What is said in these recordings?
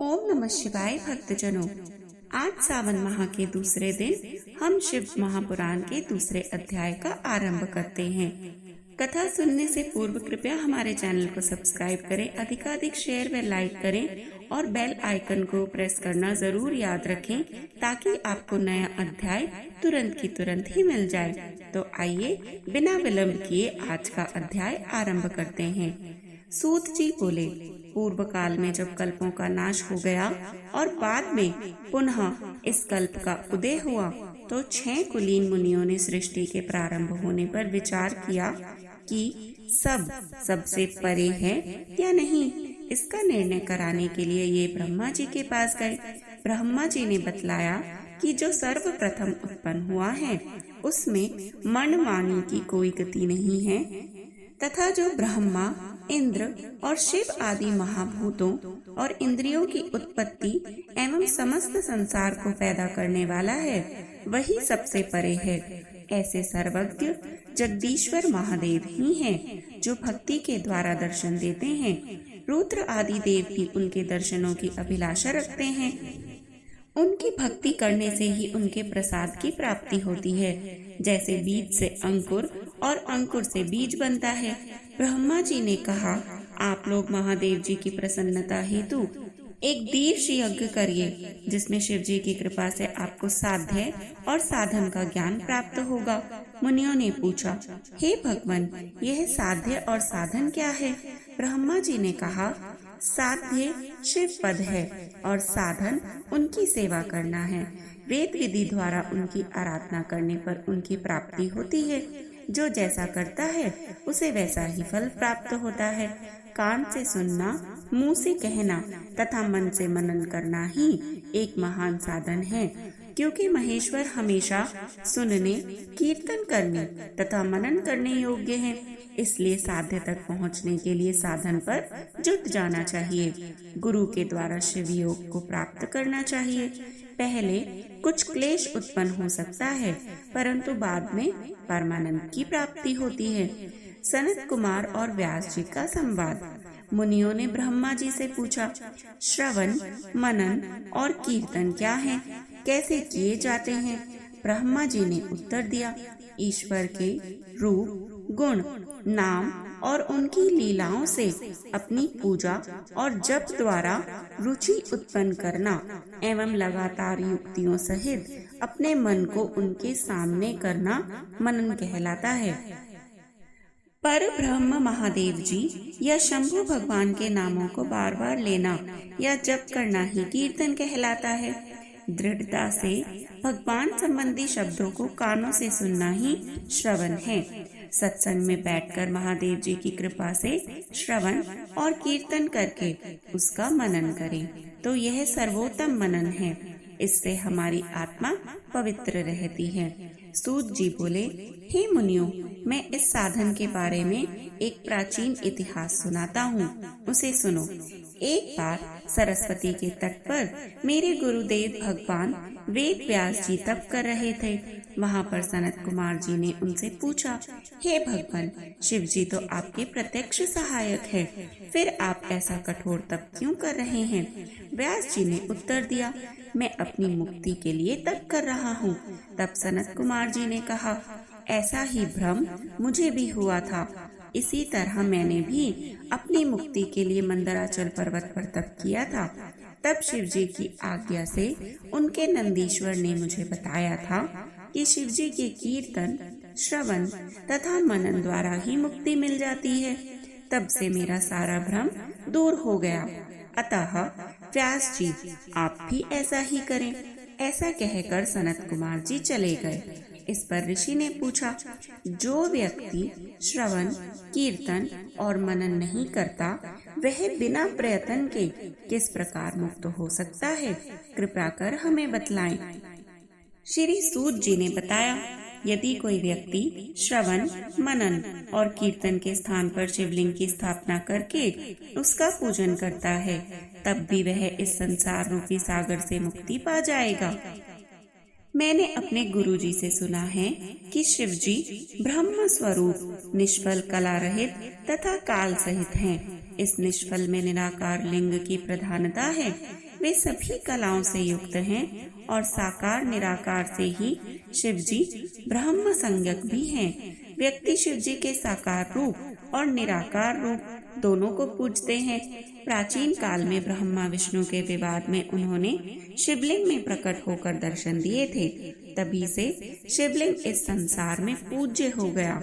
ओम नमः शिवाय भक्तजनों। आज सावन माह के दूसरे दिन हम शिव महापुराण के दूसरे अध्याय का आरंभ करते हैं। कथा सुनने से पूर्व कृपया हमारे चैनल को सब्सक्राइब करें, अधिकाधिक शेयर व लाइक करें और बेल आइकन को प्रेस करना जरूर याद रखें ताकि आपको नया अध्याय तुरंत की तुरंत ही मिल जाए। तो आइए बिना विलंब किए आज का अध्याय आरंभ करते हैं। सूत जी बोले, पूर्व काल में जब कल्पों का नाश हो गया और बाद में पुनः इस कल्प का उदय हुआ तो 6 कुलीन मुनियों ने सृष्टि के प्रारंभ होने पर विचार किया कि सबसे परे है या नहीं। इसका निर्णय कराने के लिए ये ब्रह्मा जी के पास गए। ब्रह्मा जी ने बतलाया कि जो सर्वप्रथम उत्पन्न हुआ है उसमें मन वाणी की कोई गति नहीं है तथा जो ब्रह्मा, इंद्र और शिव आदि महाभूतों और इंद्रियों की उत्पत्ति एवं समस्त संसार को पैदा करने वाला है वही सबसे परे है। ऐसे सर्वज्ञ जगदीश्वर महादेव ही हैं जो भक्ति के द्वारा दर्शन देते हैं। रुद्र आदि देव भी उनके दर्शनों की अभिलाषा रखते हैं। उनकी भक्ति करने से ही उनके प्रसाद की प्राप्ति होती है। जैसे बीज से अंकुर और अंकुर से बीज बनता है। ब्रह्मा जी ने कहा, आप लोग महादेव जी की प्रसन्नता हेतु एक दीर्घ यज्ञ करिए जिसमें शिव जी की कृपा से आपको साध्य और साधन का ज्ञान प्राप्त होगा। मुनियों ने पूछा, हे भगवान, यह साध्य और साधन क्या है? ब्रह्मा जी ने कहा, साध्य शिव पद है और साधन उनकी सेवा करना है। वेद विधि द्वारा उनकी आराधना करने पर उनकी प्राप्ति होती है। जो जैसा करता है उसे वैसा ही फल प्राप्त होता है। कान से सुनना, मुंह से कहना तथा मन से मनन करना ही एक महान साधन है, क्योंकि महेश्वर हमेशा सुनने, कीर्तन करने तथा मनन करने योग्य है। इसलिए साध्य तक पहुंचने के लिए साधन पर जुट जाना चाहिए। गुरु के द्वारा शिव योग को प्राप्त करना चाहिए। पहले कुछ क्लेश उत्पन्न हो सकता है परंतु बाद में परमानंद की प्राप्ति होती है। सनत कुमार और व्यास जी का संवाद। मुनियों ने ब्रह्मा जी से पूछा, श्रवण, मनन और कीर्तन क्या है, कैसे किए जाते हैं? ब्रह्मा जी ने उत्तर दिया, ईश्वर के रूप, गुण, नाम और उनकी लीलाओं से अपनी पूजा और जप द्वारा रुचि उत्पन्न करना एवं लगातार युक्तियों सहित अपने मन को उनके सामने करना मनन कहलाता है। पर ब्रह्म महादेव जी या शंभु भगवान के नामों को बार बार लेना या जप करना ही कीर्तन कहलाता है। दृढ़ता से भगवान संबंधी शब्दों को कानों से सुनना ही श्रवण है। सत्संग में बैठकर महादेव जी की कृपा से श्रवण और कीर्तन करके उसका मनन करें तो यह सर्वोत्तम मनन है। इससे हमारी आत्मा पवित्र रहती है। सूत जी बोले, हे मुनियों, मैं इस साधन के बारे में एक प्राचीन इतिहास सुनाता हूँ, उसे सुनो। एक बार सरस्वती के तट पर मेरे गुरुदेव भगवान वेद व्यास जी तप कर रहे थे। वहाँ पर सनत कुमार जी ने उनसे पूछा, हे भगवान, शिव जी तो आपके प्रत्यक्ष सहायक है, फिर आप ऐसा कठोर तप क्यों कर रहे हैं? व्यास जी ने उत्तर दिया, मैं अपनी मुक्ति के लिए तप कर रहा हूँ। तब सनत कुमार जी ने कहा, ऐसा ही भ्रम मुझे भी हुआ था। इसी तरह मैंने भी अपनी मुक्ति के लिए मंदराचल पर्वत पर तप किया था। तब शिव जी की आज्ञा से उनके नंदीश्वर ने मुझे बताया था कि शिव जी के कीर्तन, श्रवण तथा मनन द्वारा ही मुक्ति मिल जाती है। तब से मेरा सारा भ्रम दूर हो गया। अतः व्यास जी, आप भी ऐसा ही करें। ऐसा कहकर सनत कुमार जी चले गए। इस पर ऋषि ने पूछा, जो व्यक्ति श्रवण, कीर्तन और मनन नहीं करता वह बिना प्रयत्न के किस प्रकार मुक्त हो सकता है? कृपया कर हमें बतलाएं। श्री सूत जी ने बताया, यदि कोई व्यक्ति श्रवण, मनन और कीर्तन के स्थान पर शिवलिंग की स्थापना करके उसका पूजन करता है तब भी वह इस संसार रूपी सागर से मुक्ति पा जाएगा। मैंने अपने गुरुजी से सुना है कि शिव जी ब्रह्म स्वरूप, निष्फल, कला रहित तथा काल सहित हैं। इस निष्फल में निराकार लिंग की प्रधानता है। वे सभी कलाओं से युक्त हैं और साकार निराकार से ही शिव जी ब्रह्म संज्ञक भी हैं। व्यक्ति शिव जी के साकार रूप और निराकार रूप दोनों को पूजते हैं। प्राचीन काल में ब्रह्मा विष्णु के विवाद में उन्होंने शिवलिंग में प्रकट होकर दर्शन दिए थे। तभी से शिवलिंग इस संसार में पूज्य हो गया।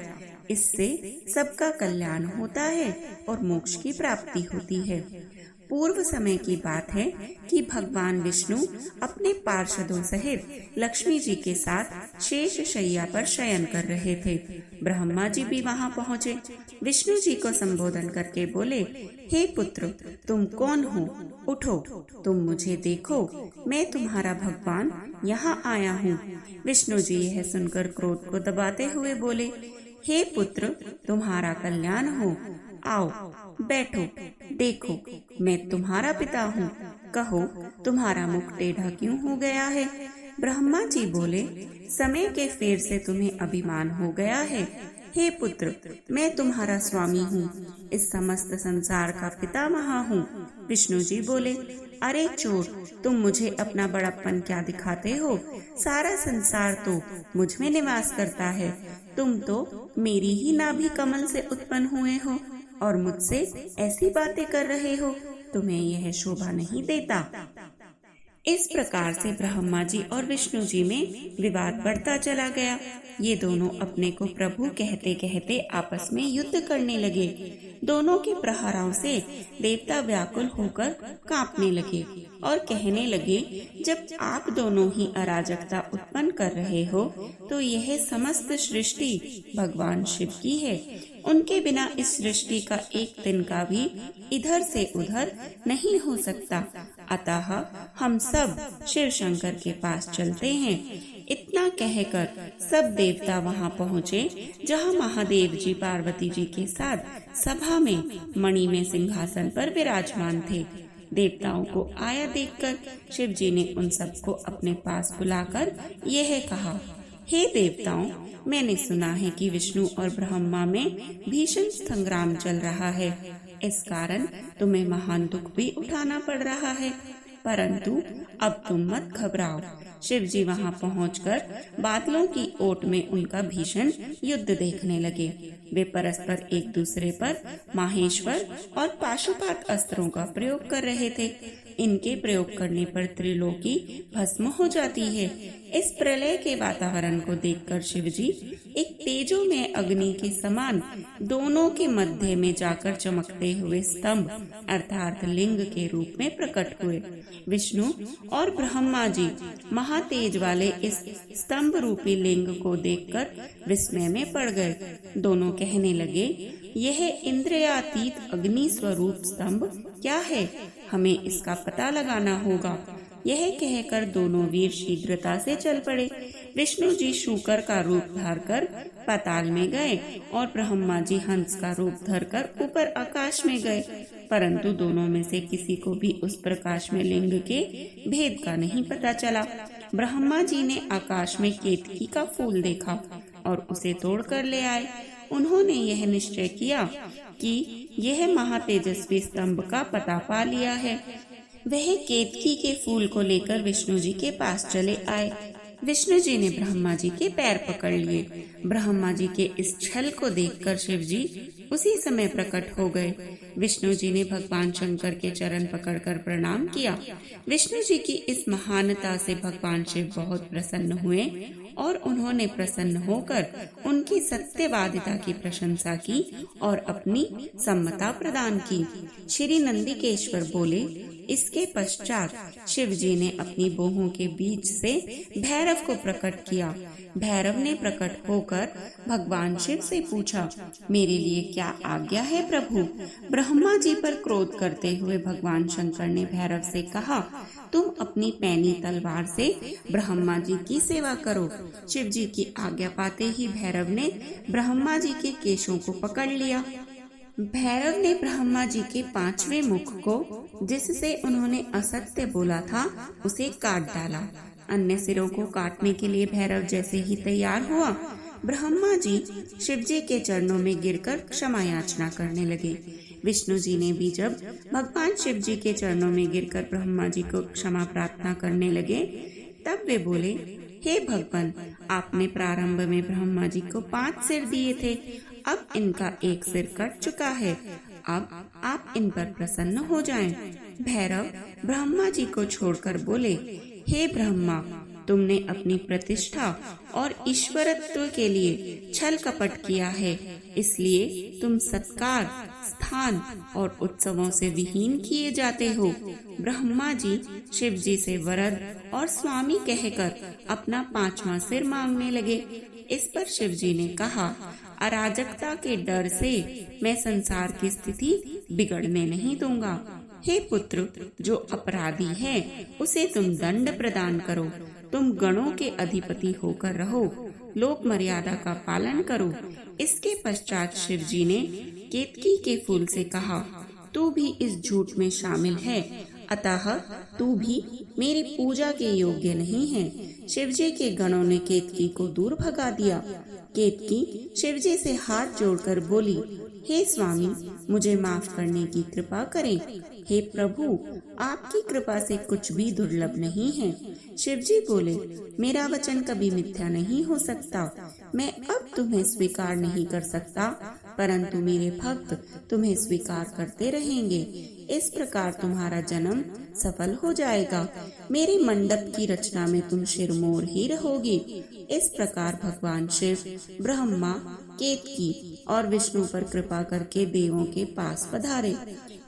इससे सबका कल्याण होता है और मोक्ष की प्राप्ति होती है। पूर्व समय की बात है कि भगवान विष्णु अपने पार्षदों सहित लक्ष्मी जी के साथ शेष शैया पर शयन कर रहे थे। ब्रह्मा जी भी वहां पहुँचे। विष्णु जी को संबोधन करके बोले, हे पुत्र, तुम कौन हो? उठो, तुम मुझे देखो, मैं तुम्हारा भगवान यहाँ आया हूँ। विष्णु जी यह सुनकर क्रोध को दबाते हुए बोले, हे पुत्र, तुम्हारा कल्याण हो। आओ बैठो, देखो मैं तुम्हारा पिता हूँ। कहो तुम्हारा मुख टेढ़ा क्यों हो गया है? ब्रह्मा जी बोले, समय के फेर से तुम्हें अभिमान हो गया है। हे पुत्र, मैं तुम्हारा स्वामी हूँ, इस समस्त संसार का पितामह हूँ। विष्णु जी बोले, अरे चोर, तुम मुझे अपना बड़प्पन क्या दिखाते हो? सारा संसार तो मुझ में निवास करता है। तुम तो मेरी ही नाभि कमल से उत्पन्न हुए हो और मुझसे ऐसी बातें कर रहे हो। तुम्हें यह शोभा नहीं देता। इस प्रकार से ब्रह्मा जी और विष्णु जी में विवाद बढ़ता चला गया। ये दोनों अपने को प्रभु कहते कहते आपस में युद्ध करने लगे। दोनों के प्रहारों से देवता व्याकुल होकर कांपने लगे और कहने लगे, जब आप दोनों ही अराजकता उत्पन्न कर रहे हो तो यह समस्त सृष्टि भगवान शिव की है। उनके बिना इस सृष्टि का एक दिन का भी इधर से उधर नहीं हो सकता। अतः हम सब शिव शंकर के पास चलते हैं। इतना कहकर सब देवता वहां पहुँचे, जहां महादेव जी पार्वती जी के साथ सभा में मणि में सिंहासन पर विराजमान थे। देवताओं को आया देखकर शिव जी ने उन सबको अपने पास बुलाकर यह कहा, हे देवताओं, मैंने सुना है कि विष्णु और ब्रह्मा में भीषण संग्राम चल रहा है। इस कारण तुम्हें महान दुख भी उठाना पड़ रहा है, परंतु अब तुम मत घबराओ। शिव जी वहां पहुंचकर बादलों की ओट में उनका भीषण युद्ध देखने लगे। वे परस्पर एक दूसरे पर माहेश्वर और पाशुपात अस्त्रों का प्रयोग कर रहे थे। इनके प्रयोग करने पर त्रिलोकी भस्म हो जाती है। इस प्रलय के वातावरण को देखकर शिव जी एक तेजो में अग्नि के समान दोनों के मध्य में जाकर चमकते हुए स्तंभ अर्थात लिंग के रूप में प्रकट हुए। विष्णु और ब्रह्मा जी महातेज वाले इस स्तंभ रूपी लिंग को देखकर विस्मय में पड़ गए। दोनों कहने लगे, यह इंद्रियातीत अग्नि स्वरूप स्तंभ क्या है? हमें इसका पता लगाना होगा। यह कहकर दोनों वीर शीघ्रता से चल पड़े। विष्णु जी शूकर का रूप धारकर पाताल में गए और ब्रह्मा जी हंस का रूप धरकर ऊपर आकाश में गए, परंतु दोनों में से किसी को भी उस प्रकाश में लिंग के भेद का नहीं पता चला। ब्रह्मा जी ने आकाश में केतकी का फूल देखा और उसे तोड़ कर ले आए। उन्होंने यह निश्चय किया कि यह महातेजस्वी स्तंभ का पता पा लिया है। वह केतकी के फूल को लेकर विष्णु जी के पास चले आए। विष्णु जी ने ब्रह्मा जी के पैर पकड़ लिए। ब्रह्मा जी के इस छल को देखकर शिव जी उसी समय प्रकट हो गए। विष्णु जी ने भगवान शंकर के चरण पकड़कर प्रणाम किया। विष्णु जी की इस महानता से भगवान शिव बहुत प्रसन्न हुए और उन्होंने प्रसन्न होकर उनकी सत्यवादिता की प्रशंसा की और अपनी सम्मता प्रदान की। श्री नंदिकेश्वर बोले, इसके पश्चात शिव जी ने अपनी बाहों के बीच से भैरव को प्रकट किया। भैरव ने प्रकट होकर भगवान शिव से पूछा, मेरे लिए क्या आज्ञा है प्रभु? ब्रह्मा जी पर क्रोध करते हुए भगवान शंकर ने भैरव से कहा, तुम अपनी पैनी तलवार से ब्रह्मा जी की सेवा करो। शिव जी की आज्ञा पाते ही भैरव ने ब्रह्मा जी के केशों को पकड़ लिया। भैरव ने ब्रह्मा जी के 5वें मुख को, जिससे उन्होंने असत्य बोला था, उसे काट डाला। अन्य सिरों को काटने के लिए भैरव जैसे ही तैयार हुआ, ब्रह्मा जी शिव जी के चरणों में गिरकर क्षमा याचना करने लगे। विष्णु जी ने भी जब भगवान शिव जी के चरणों में गिरकर ब्रह्मा जी को क्षमा प्रार्थना करने लगे, तब वे बोले, हे भगवान, आपने प्रारंभ में ब्रह्मा जी को 5 सिर दिए थे, अब इनका एक सिर कट चुका है, अब आप इन पर प्रसन्न हो जाएं। भैरव ब्रह्मा जी को छोड़कर बोले, हे ब्रह्मा, तुमने अपनी प्रतिष्ठा और ईश्वरत्व के लिए छल कपट किया है, इसलिए तुम सत्कार, स्थान और उत्सवों से विहीन किए जाते हो। ब्रह्मा जी शिव जी से वरद और स्वामी कहकर अपना 5वां सिर मांगने लगे। इस पर शिव जी ने कहा, अराजकता के डर से मैं संसार की स्थिति बिगड़ने नहीं दूंगा। हे पुत्र, जो अपराधी है उसे तुम दंड प्रदान करो। तुम गणों के अधिपति होकर रहो, लोक मर्यादा का पालन करो। इसके पश्चात शिव जी ने केतकी के फूल से कहा, तू भी इस झूठ में शामिल है, अतः तू भी मेरी पूजा के योग्य नहीं है। शिवजी के गणों ने केतकी को दूर भगा दिया। केतकी शिवजी से हाथ जोड़कर बोली, हे स्वामी, मुझे माफ करने की कृपा करें। हे प्रभु, आपकी कृपा से कुछ भी दुर्लभ नहीं है। शिवजी बोले, मेरा वचन कभी मिथ्या नहीं हो सकता। मैं अब तुम्हें स्वीकार नहीं कर सकता, परंतु मेरे भक्त तुम्हें स्वीकार करते रहेंगे। इस प्रकार तुम्हारा जन्म सफल हो जाएगा। मेरे मंडप की रचना में तुम शिरमोर ही रहोगी। इस प्रकार भगवान शिव, ब्रह्मा, केतकी और विष्णु पर कृपा करके देवों के पास पधारे।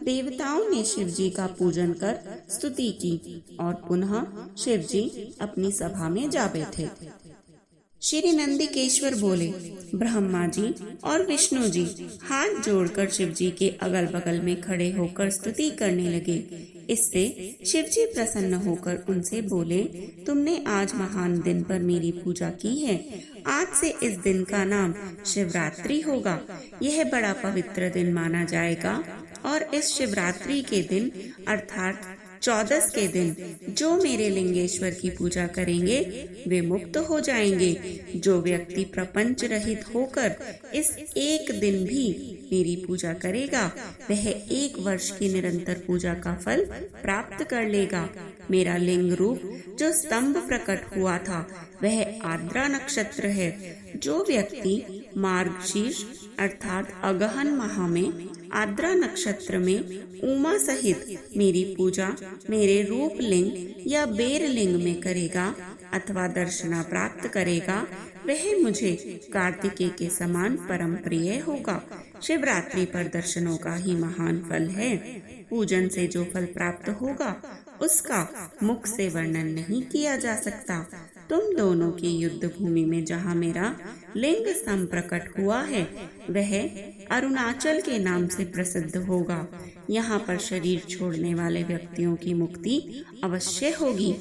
देवताओं ने शिव जी का पूजन कर स्तुति की और पुनः शिव जी अपनी सभा में जा बैठे। श्री नंदिकेश्वर बोले, ब्रह्मा जी और विष्णु जी हाथ जोड़कर शिव जी के अगल बगल में खड़े होकर स्तुति करने लगे। इससे शिव जी प्रसन्न होकर उनसे बोले, तुमने आज महान दिन पर मेरी पूजा की है। आज से इस दिन का नाम शिवरात्रि होगा। यह बड़ा पवित्र दिन माना जाएगा और इस शिवरात्रि के दिन अर्थात 14 के दिन जो मेरे लिंगेश्वर की पूजा करेंगे वे मुक्त हो जाएंगे। जो व्यक्ति प्रपंच रहित होकर इस एक दिन भी मेरी पूजा करेगा वह 1 वर्ष की निरंतर पूजा का फल प्राप्त कर लेगा। मेरा लिंग रूप जो स्तंभ प्रकट हुआ था वह आर्द्रा नक्षत्र है। जो व्यक्ति मार्गशीर्ष अर्थात अगहन माह में आर्द्रा नक्षत्र में उमा सहित मेरी पूजा मेरे रूप लिंग या बेर लिंग में करेगा अथवा दर्शना प्राप्त करेगा वह मुझे कार्तिकेय के समान परम प्रिय होगा। शिवरात्रि पर दर्शनों का ही महान फल है। पूजन से जो फल प्राप्त होगा उसका मुख से वर्णन नहीं किया जा सकता। तुम दोनों की युद्ध भूमि में जहाँ मेरा लिंग स्तंभ प्रकट हुआ है वह अरुणाचल के नाम से प्रसिद्ध होगा। यहाँ पर शरीर छोड़ने वाले व्यक्तियों की मुक्ति अवश्य होगी।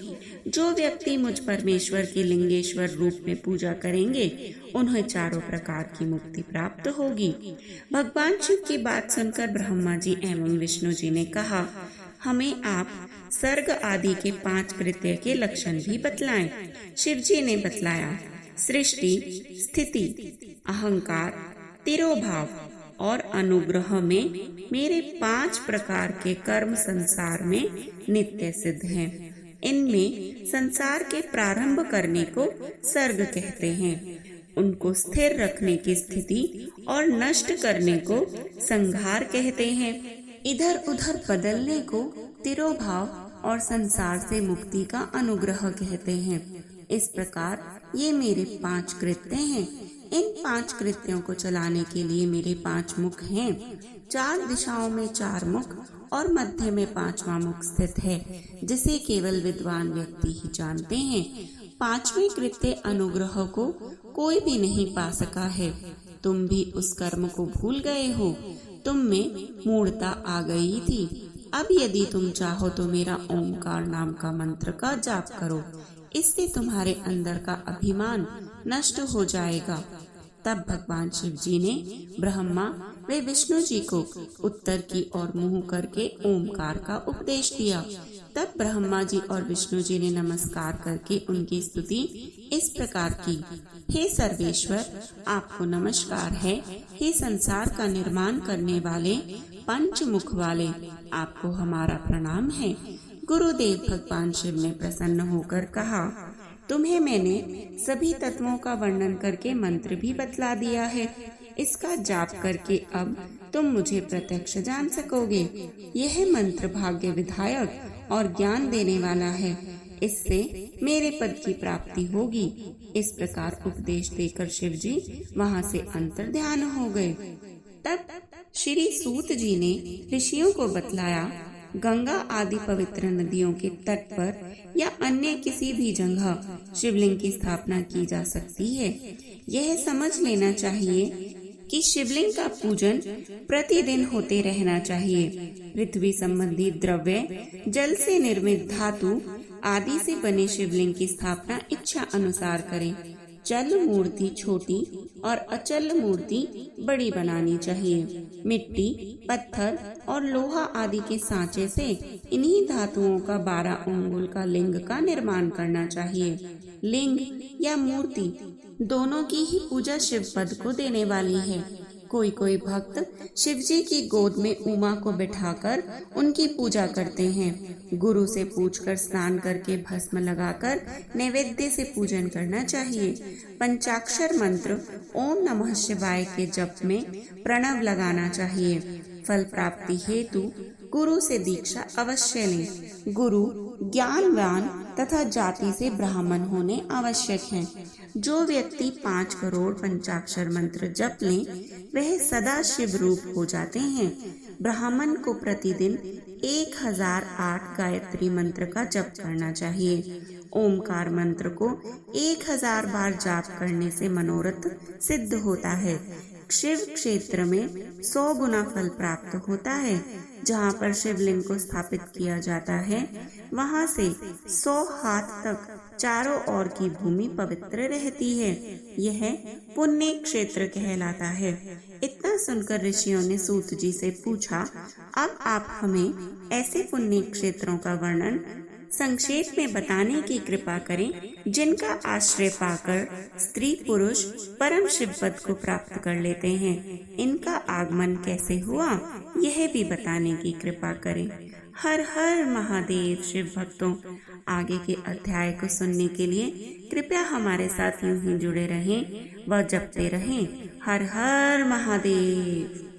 जो व्यक्ति मुझ परमेश्वर के लिंगेश्वर रूप में पूजा करेंगे उन्हें चारों प्रकार की मुक्ति प्राप्त होगी। भगवान शिव की बात सुनकर ब्रह्मा जी एवं विष्णु जी ने कहा, हमें आप सर्ग आदि के 5 कृत्य के लक्षण भी बतलाएं। शिव जी ने बतलाया, सृष्टि, स्थिति, अहंकार, तिरोभाव और अनुग्रह में मेरे 5 प्रकार के कर्म संसार में नित्य सिद्ध हैं। इनमें संसार के प्रारंभ करने को सर्ग कहते हैं, उनको स्थिर रखने की स्थिति और नष्ट करने को संहार कहते हैं, इधर उधर बदलने को तिरोभाव और संसार से मुक्ति का अनुग्रह कहते हैं। इस प्रकार ये मेरे 5 कृत्य हैं। इन 5 कृत्यों को चलाने के लिए मेरे 5 मुख हैं। 4 दिशाओं में 4 मुख और मध्य में 5वां मुख स्थित है, जिसे केवल विद्वान व्यक्ति ही जानते हैं। 5वें कृत्य अनुग्रह को कोई भी नहीं पा सका है। तुम भी उस कर्म को भूल गए हो। तुम में मूढ़ता आ गई थी। अब यदि तुम चाहो तो मेरा ओमकार नाम का मंत्र का जाप करो, इससे तुम्हारे अंदर का अभिमान नष्ट हो जाएगा। तब भगवान शिव जी ने ब्रह्मा व विष्णु जी को उत्तर की ओर मुंह करके ओमकार का उपदेश दिया। तब ब्रह्मा जी और विष्णु जी ने नमस्कार करके उनकी स्तुति इस प्रकार की, हे सर्वेश्वर, आपको नमस्कार है। हे संसार का निर्माण करने वाले पंचमुख वाले, आपको हमारा प्रणाम है। गुरुदेव भगवान शिव ने प्रसन्न होकर कहा, तुम्हें मैंने सभी तत्वों का वर्णन करके मंत्र भी बतला दिया है। इसका जाप करके अब तुम मुझे प्रत्यक्ष जान सकोगे। यह मंत्र भाग्य विधायक और ज्ञान देने वाला है। इससे मेरे पद की प्राप्ति होगी। इस प्रकार उपदेश देकर शिव जी वहाँ से अंतर्ध्यान हो गए। तब श्री सूत जी ने ऋषियों को बतलाया, गंगा आदि पवित्र नदियों के तट पर या अन्य किसी भी जगह शिवलिंग की स्थापना की जा सकती है। यह समझ लेना चाहिए कि शिवलिंग का पूजन प्रतिदिन होते रहना चाहिए। पृथ्वी संबंधी द्रव्य, जल से निर्मित धातु आदि से बने शिवलिंग की स्थापना इच्छा अनुसार करें। चल मूर्ति छोटी और अचल मूर्ति बड़ी बनानी चाहिए। मिट्टी, पत्थर और लोहा आदि के सांचे से इन्हीं धातुओं का 12 अंगुल का लिंग का निर्माण करना चाहिए। लिंग या मूर्ति दोनों की ही पूजा शिव पद को देने वाली है। कोई कोई भक्त शिव जी की गोद में उमा को बिठाकर उनकी पूजा करते हैं। गुरु से पूछकर स्नान करके भस्म लगाकर नैवेद्य से पूजन करना चाहिए। पंचाक्षर मंत्र ओम नमः शिवाय के जप में प्रणव लगाना चाहिए। फल प्राप्ति हेतु गुरु से दीक्षा अवश्य लें। गुरु ज्ञानवान तथा जाति से ब्राह्मण होने आवश्यक हैं। जो व्यक्ति 5 करोड़ पंचाक्षर मंत्र जप लें वह सदा शिव रूप हो जाते हैं। ब्राह्मण को प्रतिदिन 1008 गायत्री मंत्र का जप करना चाहिए। ओमकार मंत्र को 1000 बार जाप करने से मनोरथ सिद्ध होता है। शिव क्षेत्र में 100 गुना फल प्राप्त होता है। जहाँ पर शिवलिंग को स्थापित किया जाता है वहाँ से 100 हाथ तक चारों ओर की भूमि पवित्र रहती है। यह पुण्य क्षेत्र कहलाता है। इतना सुनकर ऋषियों ने सूत जी से पूछा, अब आप हमें ऐसे पुण्य क्षेत्रों का वर्णन संक्षेप में बताने की कृपा करें जिनका आश्रय पाकर स्त्री पुरुष परम शिव पद को प्राप्त कर लेते हैं। इनका आगमन कैसे हुआ यह भी बताने की कृपा करें। हर हर महादेव। शिव भक्तों, आगे के अध्याय को सुनने के लिए कृपया हमारे साथ यूं ही जुड़े रहें व जपते रहें। हर हर महादेव।